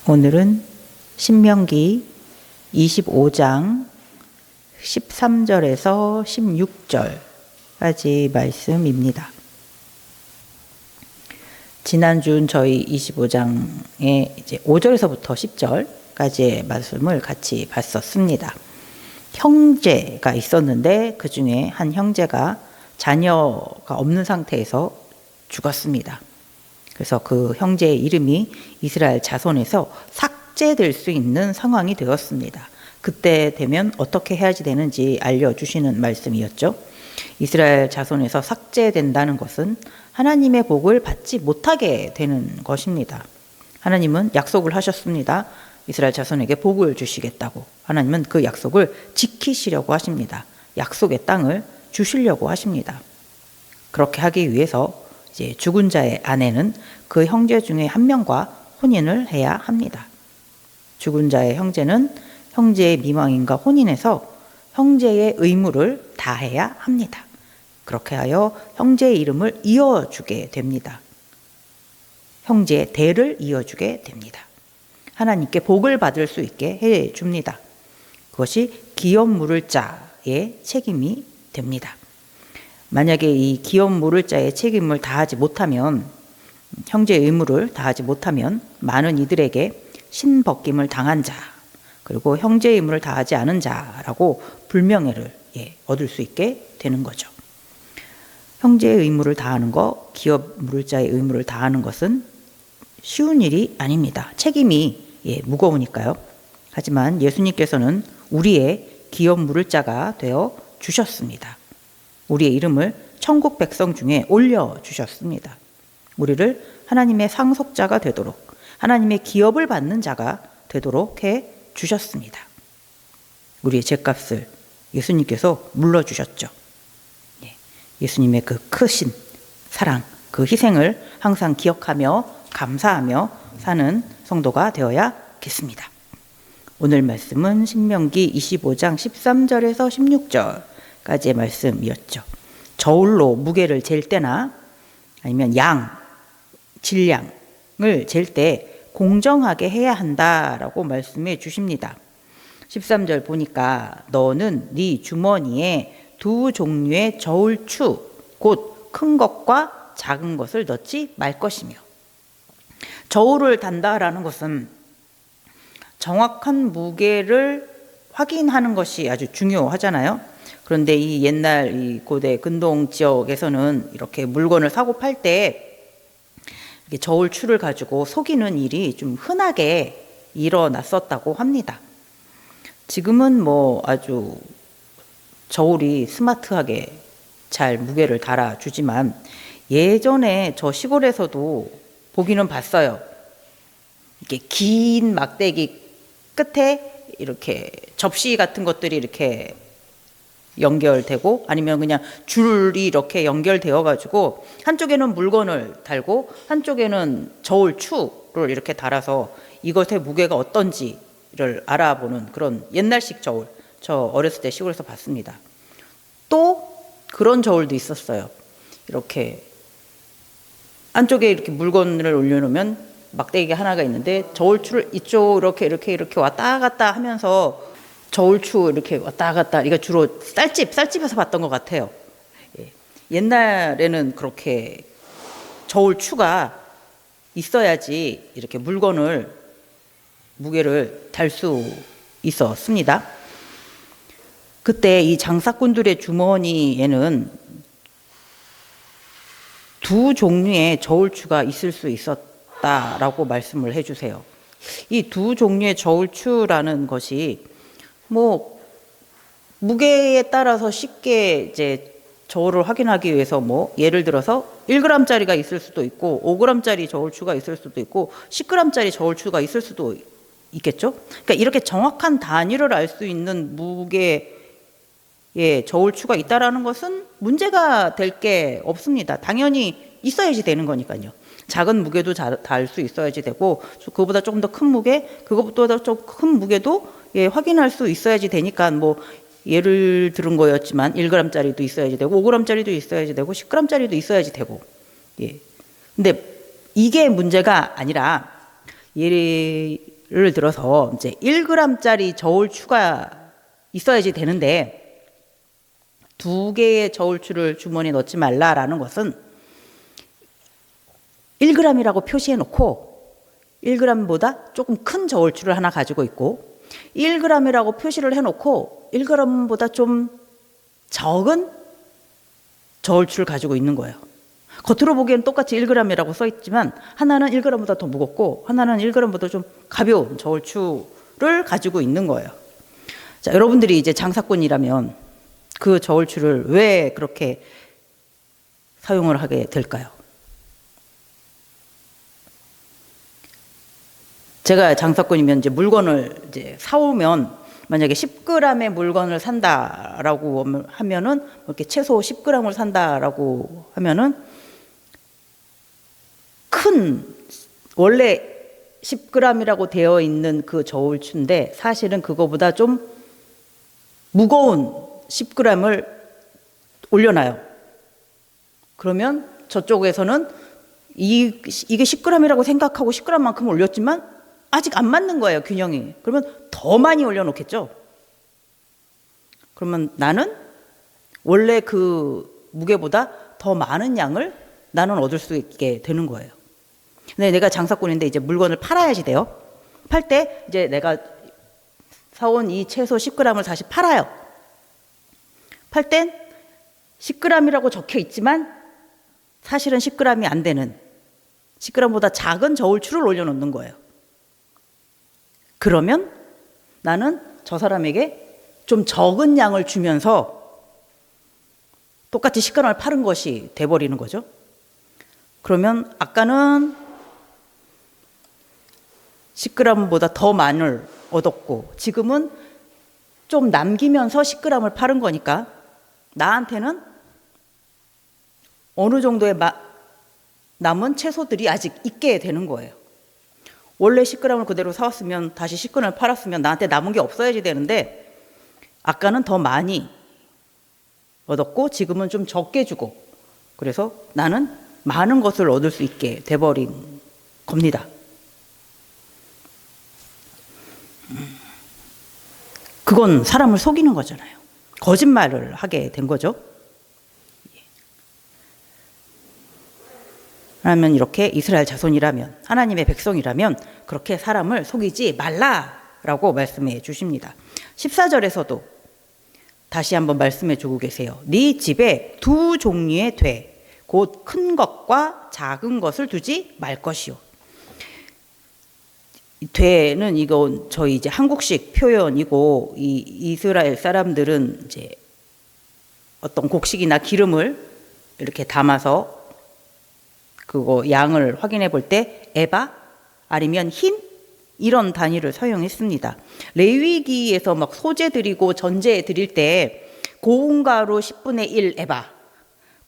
오늘은 신명기 25장 13절에서 16절까지 말씀입니다. 지난주는 저희 25장의 이제 5절에서부터 10절까지의 말씀을 같이 봤었습니다. 형제가 있었는데 그 중에 한 형제가 자녀가 없는 상태에서 죽었습니다. 그래서 그 형제의 이름이 이스라엘 자손에서 삭제될 수 있는 상황이 되었습니다. 그때 되면 어떻게 해야지 되는지 알려주시는 말씀이었죠. 이스라엘 자손에서 삭제된다는 것은 하나님의 복을 받지 못하게 되는 것입니다. 하나님은 약속을 하셨습니다. 이스라엘 자손에게 복을 주시겠다고. 하나님은 그 약속을 지키시려고 하십니다. 약속의 땅을 주시려고 하십니다. 그렇게 하기 위해서 이제 죽은 자의 아내는 그 형제 중에 한 명과 혼인을 해야 합니다. 죽은 자의 형제는 형제의 미망인과 혼인해서 형제의 의무를 다해야 합니다. 그렇게 하여 형제의 이름을 이어주게 됩니다. 형제의 대를 이어주게 됩니다. 하나님께 복을 받을 수 있게 해줍니다. 그것이 기업 물을 자의 책임이 됩니다. 만약에 이 기업 물을 자의 책임을 다하지 못하면, 형제의 의무를 다하지 못하면 많은 이들에게 신벗김을 당한 자, 그리고 형제의 의무를 다하지 않은 자라고 불명예를 얻을 수 있게 되는 거죠. 형제의 의무를 다하는 것, 기업 물을 자의 의무를 다하는 것은 쉬운 일이 아닙니다. 책임이 무거우니까요. 하지만 예수님께서는 우리의 기업 물을 자가 되어 주셨습니다. 우리의 이름을 천국 백성 중에 올려주셨습니다. 우리를 하나님의 상속자가 되도록, 하나님의 기업을 받는 자가 되도록 해주셨습니다. 우리의 죗값을 예수님께서 물러주셨죠. 예수님의 그 크신 사랑, 그 희생을 항상 기억하며 감사하며 사는 성도가 되어야겠습니다. 오늘 말씀은 신명기 25장 13절에서 16절까지의 말씀이었죠. 저울로 무게를 잴 때나 아니면 질량을 잴 때 공정하게 해야 한다라고 말씀해 주십니다. 13절 보니까 너는 네 주머니에 두 종류의 저울추, 곧 큰 것과 작은 것을 넣지 말 것이며. 저울을 단다라는 것은 정확한 무게를 확인하는 것이 아주 중요하잖아요. 그런데 이 옛날 이 고대 근동 지역에서는 이렇게 물건을 사고 팔 때 저울추를 가지고 속이는 일이 좀 흔하게 일어났었다고 합니다. 지금은 뭐 아주 저울이 스마트하게 잘 무게를 달아주지만 예전에 저 시골에서도 보기는 봤어요. 이렇게 긴 막대기 끝에 이렇게 접시 같은 것들이 이렇게 연결되고 아니면 그냥 줄이 이렇게 연결되어 가지고 한쪽에는 물건을 달고 한쪽에는 저울추를 이렇게 달아서 이것의 무게가 어떤지를 알아보는 그런 옛날식 저울, 저 어렸을 때 시골에서 봤습니다. 또 그런 저울도 있었어요. 이렇게 안쪽에 이렇게 물건을 올려놓으면 막대기가 하나가 있는데 저울추를 이쪽 이렇게 왔다 갔다 하면서 저울추 이렇게 왔다 갔다, 이거 주로 쌀집에서 봤던 것 같아요. 옛날에는 그렇게 저울추가 있어야지 이렇게 물건을 무게를 달 수 있었습니다. 그때 이 장사꾼들의 주머니에는 두 종류의 저울추가 있을 수 있었다라고 말씀을 해주세요. 이 두 종류의 저울추라는 것이 뭐 무게에 따라서 쉽게 이제 저울을 확인하기 위해서 뭐 예를 들어서 1g짜리가 있을 수도 있고 5g짜리 저울추가 있을 수도 있고 10g짜리 저울추가 있을 수도 있겠죠. 그러니까 이렇게 정확한 단위를 알 수 있는 무게의 저울추가 있다라는 것은 문제가 될 게 없습니다. 당연히 있어야지 되는 거니까요. 작은 무게도 달 수 있어야지 되고 그거보다 조금 더 큰 무게, 그것보다 좀 큰 무게도 확인할 수 있어야지 되니까 뭐 예를 들은 거였지만 1g짜리도 있어야지 되고 5g짜리도 있어야지 되고 10g짜리도 있어야지 되고. 근데 이게 문제가 아니라 예를 들어서 이제 1g짜리 저울추가 있어야지 되는데 2개의 저울추를 주머니에 넣지 말라라는 것은 1g이라고 표시해 놓고 1g보다 조금 큰 저울추를 하나 가지고 있고 1g이라고 표시를 해 놓고 1g보다 좀 적은 저울추를 가지고 있는 거예요. 겉으로 보기엔 똑같이 1g이라고 써 있지만 하나는 1g보다 더 무겁고 하나는 1g보다 좀 가벼운 저울추를 가지고 있는 거예요. 자, 여러분들이 이제 장사꾼이라면 그 저울추를 왜 그렇게 사용을 하게 될까요? 제가 장사꾼이면 이제 물건을 이제 사오면 만약에 10g의 물건을 산다라고 하면은 이렇게 최소 10g을 산다라고 하면은 큰 원래 10g이라고 되어 있는 그 저울추인데 사실은 그거보다 좀 무거운 10g을 올려놔요. 그러면 저쪽에서는 이게 10g이라고 생각하고 10g만큼 올렸지만 아직 안 맞는 거예요, 균형이. 그러면 더 많이 올려놓겠죠. 그러면 나는 원래 그 무게보다 더 많은 양을 나는 얻을 수 있게 되는 거예요. 근데 내가 장사꾼인데 이제 물건을 팔아야지 돼요. 팔 때 이제 내가 사온 이 채소 10g을 다시 팔아요. 팔 땐 10g이라고 적혀 있지만 사실은 10g이 안 되는 10g보다 작은 저울추를 올려놓는 거예요. 그러면 나는 저 사람에게 좀 적은 양을 주면서 똑같이 10g을 파는 것이 돼버리는 거죠. 그러면 아까는 10g보다 더 많이 얻었고 지금은 좀 남기면서 10g을 파는 거니까 나한테는 어느 정도의 남은 채소들이 아직 있게 되는 거예요. 원래 10g을 그대로 사왔으면 다시 10g을 팔았으면 나한테 남은 게 없어야지 되는데 아까는 더 많이 얻었고 지금은 좀 적게 주고 그래서 나는 많은 것을 얻을 수 있게 돼버린 겁니다. 그건 사람을 속이는 거잖아요. 거짓말을 하게 된 거죠. 라면 이렇게 이스라엘 자손이라면 하나님의 백성이라면 그렇게 사람을 속이지 말라라고 말씀해 주십니다. 14절에서도 다시 한번 말씀해 주고 계세요. 네 집에 두 종류의 돼 곧 큰 것과 작은 것을 두지 말 것이요. 되는 이건 저희 이제 한국식 표현이고 이 이스라엘 사람들은 이제 어떤 곡식이나 기름을 이렇게 담아서 그거 양을 확인해 볼 때 에바 아니면 힌 이런 단위를 사용했습니다. 레위기에서 막 소제 드리고 전제 드릴 때 고운 가루 10분의 1 에바,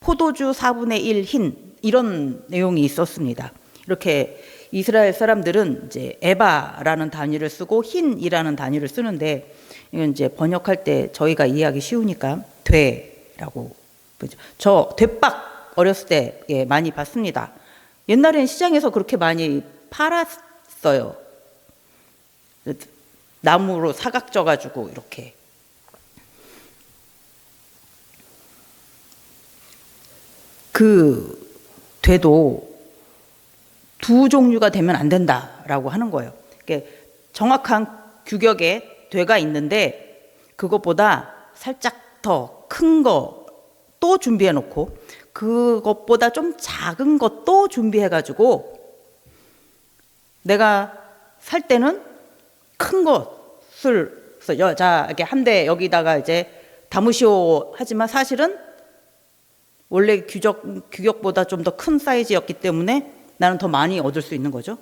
포도주 4분의 1 힌 이런 내용이 있었습니다. 이렇게 이스라엘 사람들은 이제 에바라는 단위를 쓰고 힌이라는 단위를 쓰는데 이건 이제 번역할 때 저희가 이해하기 쉬우니까 되라고 저 되박 어렸을 때 많이 봤습니다. 옛날엔 시장에서 그렇게 많이 팔았어요. 나무로 사각져 가지고 이렇게 그 되도 두 종류가 되면 안 된다라고 하는 거예요. 정확한 규격의 되가 있는데 그것보다 살짝 더 큰 거 또 준비해 놓고 그것보다 좀 작은 것도 준비해 가지고 내가 살 때는 큰 것을 자 이렇게 한 대 여기다가 이제 담으시오 하지만 사실은 원래 규격보다 좀 더 큰 사이즈였기 때문에 나는 더 많이 얻을 수 있는 거죠.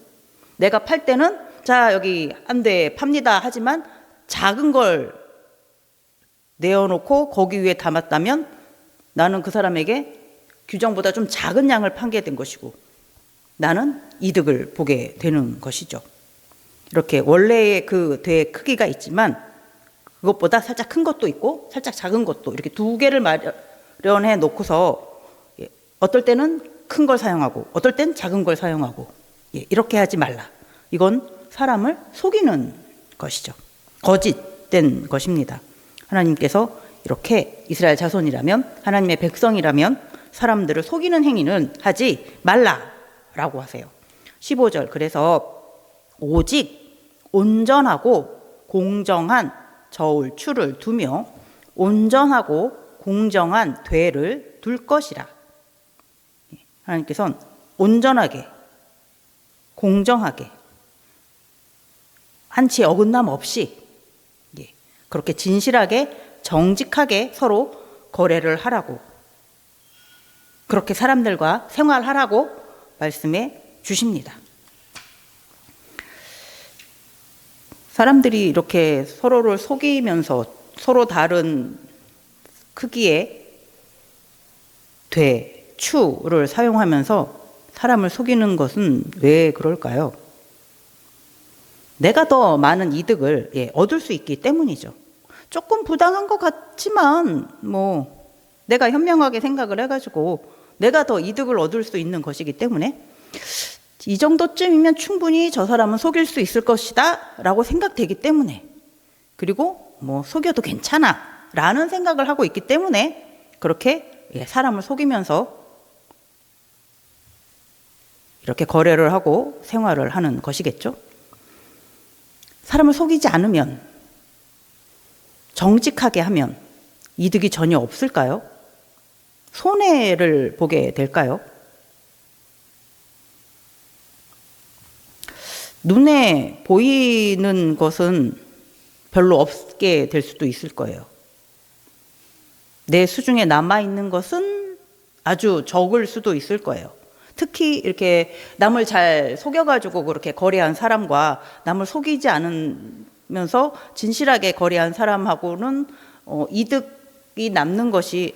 내가 팔 때는 자 여기 한 대 팝니다 하지만 작은 걸 내어놓고 거기 위에 담았다면 나는 그 사람에게 규정보다 좀 작은 양을 판게 된 것이고 나는 이득을 보게 되는 것이죠. 이렇게 원래의 그 되의 크기가 있지만 그것보다 살짝 큰 것도 있고 살짝 작은 것도 이렇게 두 개를 마련해 놓고서 어떨 때는 큰 걸 사용하고 어떨 땐 작은 걸 사용하고 이렇게 하지 말라. 이건 사람을 속이는 것이죠. 거짓된 것입니다. 하나님께서 이렇게 이스라엘 자손이라면, 하나님의 백성이라면 사람들을 속이는 행위는 하지 말라라고 하세요. 15절, 그래서 오직 온전하고 공정한 저울추를 두며 온전하고 공정한 되를 둘 것이라. 하나님께서는 온전하게, 공정하게, 한치 어긋남 없이 그렇게 진실하게, 정직하게 서로 거래를 하라고, 그렇게 사람들과 생활하라고 말씀해 주십니다. 사람들이 이렇게 서로를 속이면서 서로 다른 크기의 되, 추를 사용하면서 사람을 속이는 것은 왜 그럴까요? 내가 더 많은 이득을 얻을 수 있기 때문이죠. 조금 부당한 것 같지만 내가 현명하게 생각을 해가지고 내가 더 이득을 얻을 수 있는 것이기 때문에 이 정도쯤이면 충분히 저 사람은 속일 수 있을 것이다 라고 생각되기 때문에, 그리고 속여도 괜찮아 라는 생각을 하고 있기 때문에 그렇게 사람을 속이면서 이렇게 거래를 하고 생활을 하는 것이겠죠. 사람을 속이지 않으면, 정직하게 하면 이득이 전혀 없을까요? 손해를 보게 될까요? 눈에 보이는 것은 별로 없게 될 수도 있을 거예요. 내 수중에 남아있는 것은 아주 적을 수도 있을 거예요. 특히 이렇게 남을 잘 속여가지고 그렇게 거래한 사람과 남을 속이지 않으면서 진실하게 거래한 사람하고는 이득이 남는 것이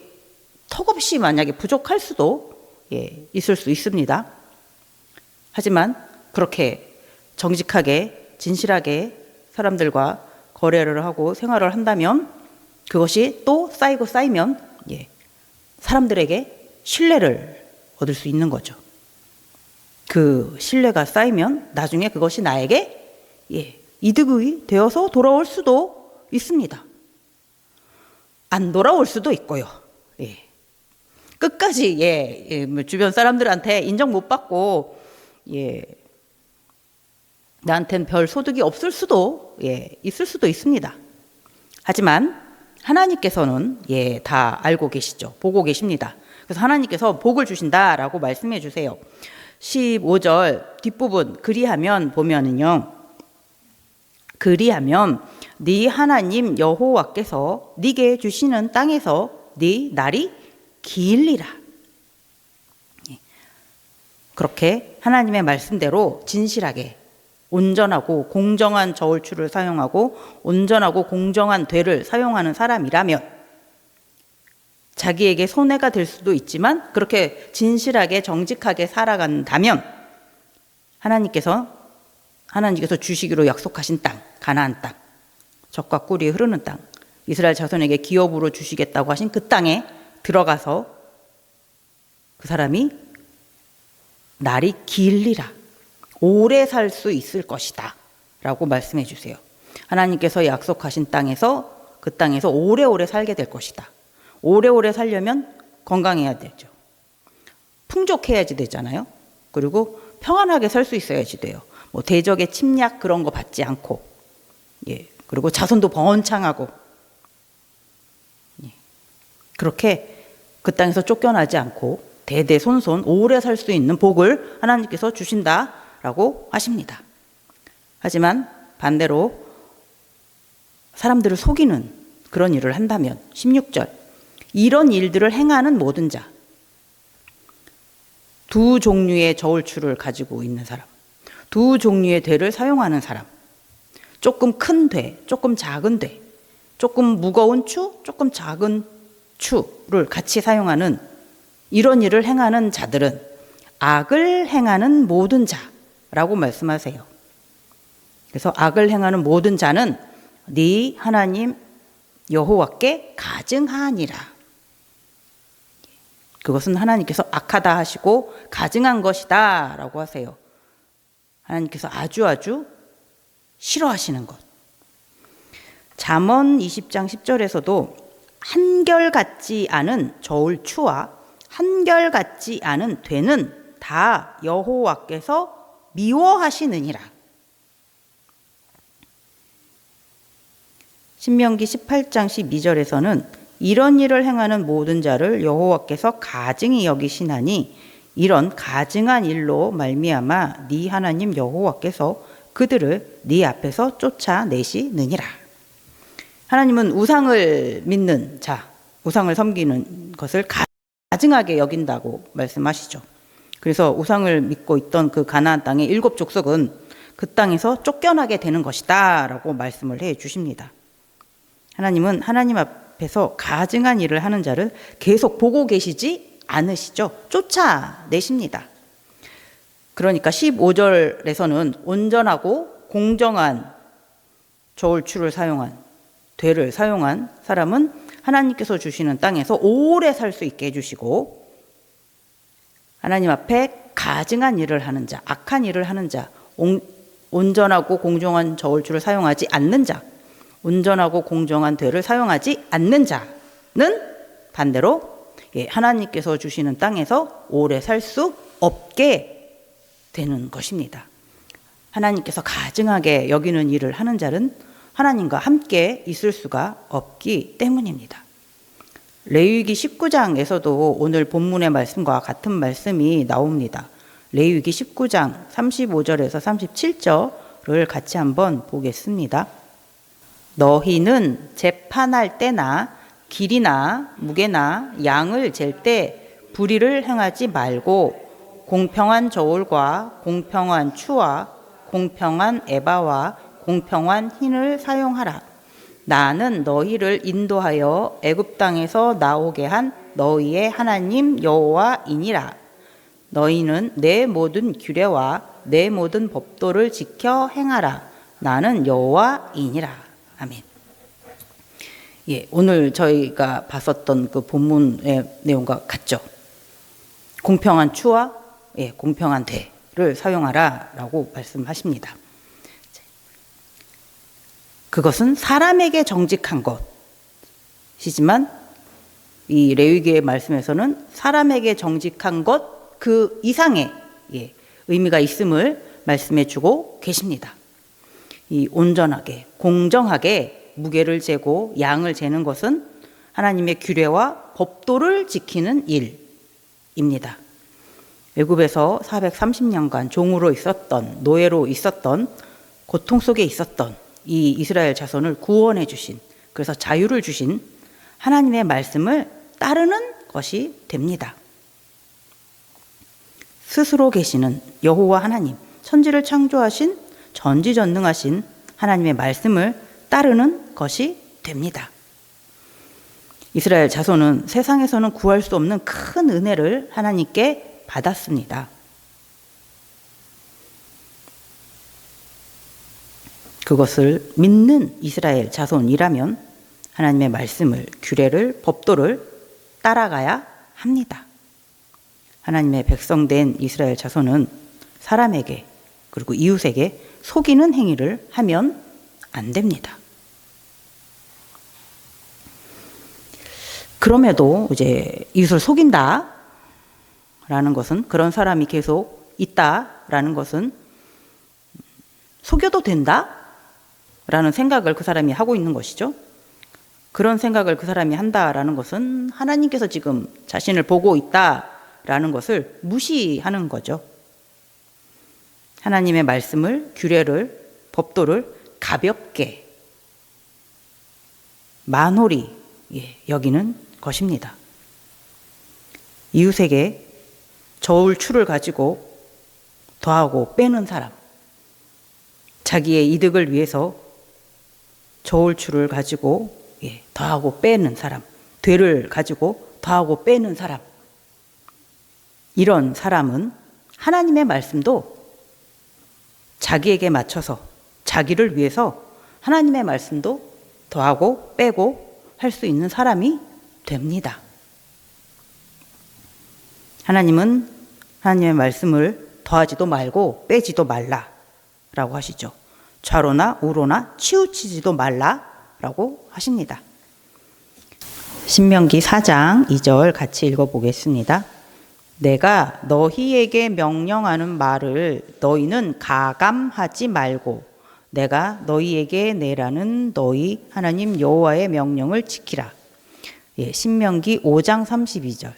턱없이 만약에 부족할 수도 있을 수 있습니다. 하지만 그렇게 정직하게, 진실하게 사람들과 거래를 하고 생활을 한다면 그것이 또 쌓이고 쌓이면 사람들에게 신뢰를 얻을 수 있는 거죠. 그 신뢰가 쌓이면 나중에 그것이 나에게 이득이 되어서 돌아올 수도 있습니다. 안 돌아올 수도 있고요. 끝까지 주변 사람들한테 인정 못 받고 나한테는 별 소득이 없을 수도 있을 수도 있습니다. 하지만 하나님께서는 다 알고 계시죠. 보고 계십니다. 그래서 하나님께서 복을 주신다라고 말씀해 주세요. 15절 뒷부분, 그리하면 보면은요, 그리하면 네 하나님 여호와께서 네게 주시는 땅에서 네 날이 길리라. 그렇게 하나님의 말씀대로 진실하게 온전하고 공정한 저울추를 사용하고 온전하고 공정한 되를 사용하는 사람이라면 자기에게 손해가 될 수도 있지만 그렇게 진실하게 정직하게 살아간다면 하나님께서 주시기로 약속하신 땅, 가나안 땅, 젖과 꿀이 흐르는 땅, 이스라엘 자손에게 기업으로 주시겠다고 하신 그 땅에 들어가서 그 사람이 날이 길리라, 오래 살 수 있을 것이다 라고 말씀해 주세요. 하나님께서 약속하신 땅에서, 그 땅에서 오래오래 살게 될 것이다. 오래오래 살려면 건강해야 되죠. 풍족해야지 되잖아요. 그리고 평안하게 살 수 있어야지 돼요. 대적의 침략 그런 거 받지 않고, 그리고 자손도 번창하고, 그렇게 그 땅에서 쫓겨나지 않고 대대손손 오래 살 수 있는 복을 하나님께서 주신다라고 하십니다. 하지만 반대로 사람들을 속이는 그런 일을 한다면 16절, 이런 일들을 행하는 모든 자, 두 종류의 저울추를 가지고 있는 사람, 두 종류의 되를 사용하는 사람, 조금 큰 되, 조금 작은 되, 조금 무거운 추, 조금 작은 추를 같이 사용하는 이런 일을 행하는 자들은 악을 행하는 모든 자라고 말씀하세요. 그래서 악을 행하는 모든 자는 네 하나님 여호와께 가증하니라. 그것은 하나님께서 악하다 하시고 가증한 것이다 라고 하세요. 하나님께서 아주 싫어하시는 것. 잠언 20장 10절에서도 한결같지 않은 저울추와 한결같지 않은 되는 다 여호와께서 미워하시느니라. 신명기 18장 12절에서는 이런 일을 행하는 모든 자를 여호와께서 가증히 여기시나니 이런 가증한 일로 말미암아 네 하나님 여호와께서 그들을 네 앞에서 쫓아내시느니라. 하나님은 우상을 믿는 자, 우상을 섬기는 것을 가증하게 여긴다고 말씀하시죠. 그래서 우상을 믿고 있던 그 가나안 땅의 7 족속은 그 땅에서 쫓겨나게 되는 것이다 라고 말씀을 해 주십니다. 하나님은 하나님 앞에서 가증한 일을 하는 자를 계속 보고 계시지 않으시죠. 쫓아내십니다. 그러니까 15절에서는 온전하고 공정한 저울추를 사용한, 되를 사용한 사람은 하나님께서 주시는 땅에서 오래 살 수 있게 해주시고, 하나님 앞에 가증한 일을 하는 자, 악한 일을 하는 자, 온전하고 공정한 저울추를 사용하지 않는 자, 온전하고 공정한 되를 사용하지 않는 자는 반대로 하나님께서 주시는 땅에서 오래 살 수 없게 되는 것입니다. 하나님께서 가증하게 여기는 일을 하는 자는 하나님과 함께 있을 수가 없기 때문입니다. 레위기 19장에서도 오늘 본문의 말씀과 같은 말씀이 나옵니다. 레위기 19장 35절에서 37절을 같이 한번 보겠습니다. 너희는 재판할 때나 길이나 무게나 양을 잴 때 불의를 행하지 말고 공평한 저울과 공평한 추와 공평한 에바와 공평한 흰을 사용하라. 나는 너희를 인도하여 애굽 땅에서 나오게 한 너희의 하나님 여호와이니라. 너희는 내 모든 규례와 내 모든 법도를 지켜 행하라. 나는 여호와이니라. 아멘. 오늘 저희가 봤었던 그 본문의 내용과 같죠. 공평한 추와 공평한 대를 사용하라라고 말씀하십니다. 그것은 사람에게 정직한 것이지만 이 레위기의 말씀에서는 사람에게 정직한 것 그 이상의 의미가 있음을 말씀해 주고 계십니다. 이 온전하게 공정하게 무게를 재고 양을 재는 것은 하나님의 규례와 법도를 지키는 일입니다. 애굽에서 430년간 종으로 있었던, 노예로 있었던, 고통 속에 있었던 이 이스라엘 자손을 구원해 주신, 그래서 자유를 주신 하나님의 말씀을 따르는 것이 됩니다. 스스로 계시는 여호와 하나님, 천지를 창조하신 전지전능하신 하나님의 말씀을 따르는 것이 됩니다. 이스라엘 자손은 세상에서는 구할 수 없는 큰 은혜를 하나님께 받았습니다. 그것을 믿는 이스라엘 자손이라면 하나님의 말씀을, 규례를, 법도를 따라가야 합니다. 하나님의 백성된 이스라엘 자손은 사람에게 그리고 이웃에게 속이는 행위를 하면 안 됩니다. 그럼에도 이제 이웃을 속인다라는 것은, 그런 사람이 계속 있다라는 것은 속여도 된다라는 생각을 그 사람이 하고 있는 것이죠. 그런 생각을 그 사람이 한다라는 것은 하나님께서 지금 자신을 보고 있다라는 것을 무시하는 거죠. 하나님의 말씀을, 규례를, 법도를 가볍게, 만홀히 여기는 것입니다. 이웃에게 저울추를 가지고 더하고 빼는 사람, 자기의 이득을 위해서 저울추를 가지고 더하고 빼는 사람, 되를 가지고 더하고 빼는 사람, 이런 사람은 하나님의 말씀도 자기에게 맞춰서, 자기를 위해서 하나님의 말씀도 더하고 빼고 할 수 있는 사람이 됩니다. 하나님은 하나님의 말씀을 더하지도 말고 빼지도 말라 라고 하시죠. 좌로나 우로나 치우치지도 말라라고 하십니다. 신명기 4장 2절 같이 읽어보겠습니다. 내가 너희에게 명령하는 말을 너희는 가감하지 말고 내가 너희에게 내라는 너희 하나님 여호와의 명령을 지키라. 신명기 5장 32절.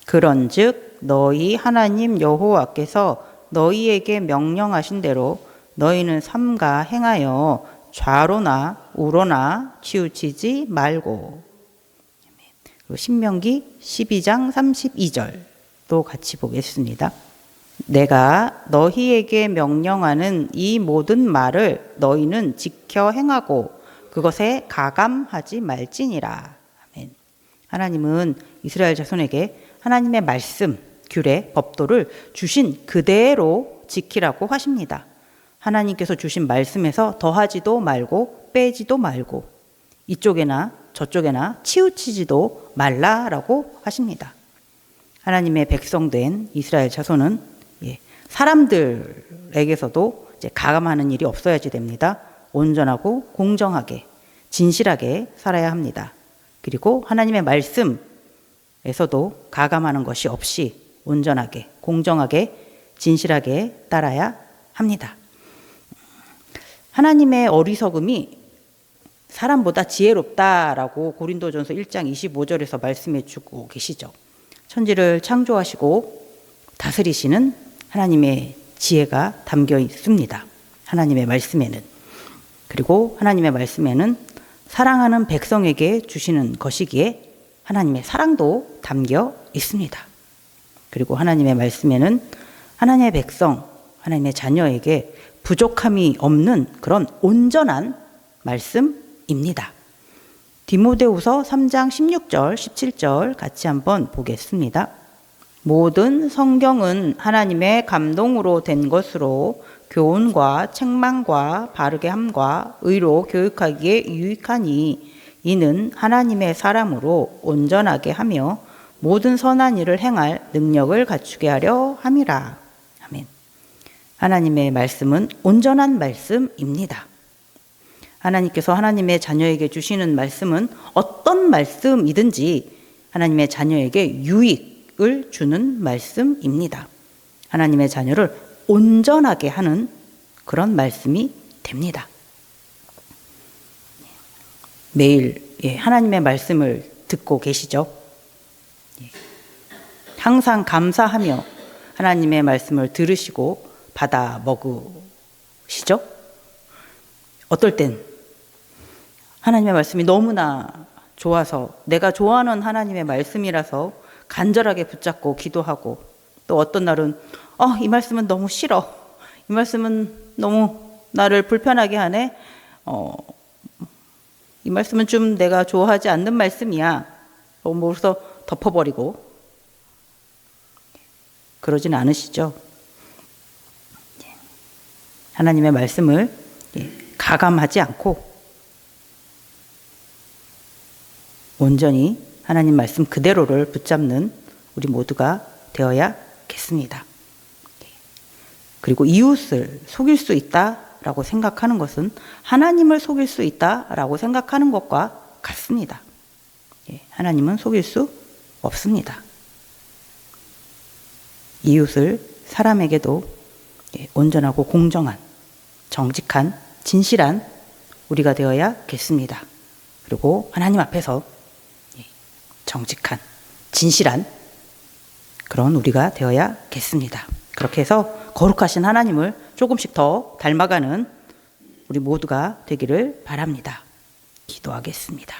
그런즉 너희 하나님 여호와께서 너희에게 명령하신 대로 너희는 삼가 행하여 좌로나 우로나 치우치지 말고. 그리고 신명기 12장 32절도 같이 보겠습니다. 내가 너희에게 명령하는 이 모든 말을 너희는 지켜 행하고 그것에 가감하지 말지니라. 아멘. 하나님은 이스라엘 자손에게 하나님의 말씀, 규례, 법도를 주신 그대로 지키라고 하십니다. 하나님께서 주신 말씀에서 더하지도 말고 빼지도 말고 이쪽에나 저쪽에나 치우치지도 말라라고 하십니다. 하나님의 백성된 이스라엘 자손은 사람들에게서도 이제 가감하는 일이 없어야지 됩니다. 온전하고 공정하게 진실하게 살아야 합니다. 그리고 하나님의 말씀에서도 가감하는 것이 없이 온전하게 공정하게 진실하게 따라야 합니다. 하나님의 어리석음이 사람보다 지혜롭다라고 고린도전서 1장 25절에서 말씀해 주고 계시죠. 천지를 창조하시고 다스리시는 하나님의 지혜가 담겨 있습니다. 하나님의 말씀에는. 그리고 하나님의 말씀에는 사랑하는 백성에게 주시는 것이기에 하나님의 사랑도 담겨 있습니다. 그리고 하나님의 말씀에는 하나님의 백성, 하나님의 자녀에게 부족함이 없는 그런 온전한 말씀입니다. 디모데후서 3장 16절, 17절 같이 한번 보겠습니다. 모든 성경은 하나님의 감동으로 된 것으로 교훈과 책망과 바르게 함과 의로 교육하기에 유익하니 이는 하나님의 사람으로 온전하게 하며 모든 선한 일을 행할 능력을 갖추게 하려 함이라. 아멘. 하나님의 말씀은 온전한 말씀입니다. 하나님께서 하나님의 자녀에게 주시는 말씀은 어떤 말씀이든지 하나님의 자녀에게 유익을 주는 말씀입니다. 하나님의 자녀를 온전하게 하는 그런 말씀이 됩니다. 매일 하나님의 말씀을 듣고 계시죠? 항상 감사하며 하나님의 말씀을 들으시고 받아 먹으시죠? 어떨 땐 하나님의 말씀이 너무나 좋아서 내가 좋아하는 하나님의 말씀이라서 간절하게 붙잡고 기도하고, 또 어떤 날은 이 말씀은 너무 싫어, 이 말씀은 너무 나를 불편하게 하네, 이 말씀은 좀 내가 좋아하지 않는 말씀이야, 그래서 덮어버리고 그러진 않으시죠? 하나님의 말씀을 가감하지 않고 온전히 하나님 말씀 그대로를 붙잡는 우리 모두가 되어야겠습니다. 그리고 이웃을 속일 수 있다라고 생각하는 것은 하나님을 속일 수 있다라고 생각하는 것과 같습니다. 하나님은 속일 수 없습니다. 이웃을 사람에게도 온전하고 공정한, 정직한, 진실한 우리가 되어야겠습니다. 그리고 하나님 앞에서 정직한, 진실한 그런 우리가 되어야겠습니다. 그렇게 해서 거룩하신 하나님을 조금씩 더 닮아가는 우리 모두가 되기를 바랍니다. 기도하겠습니다.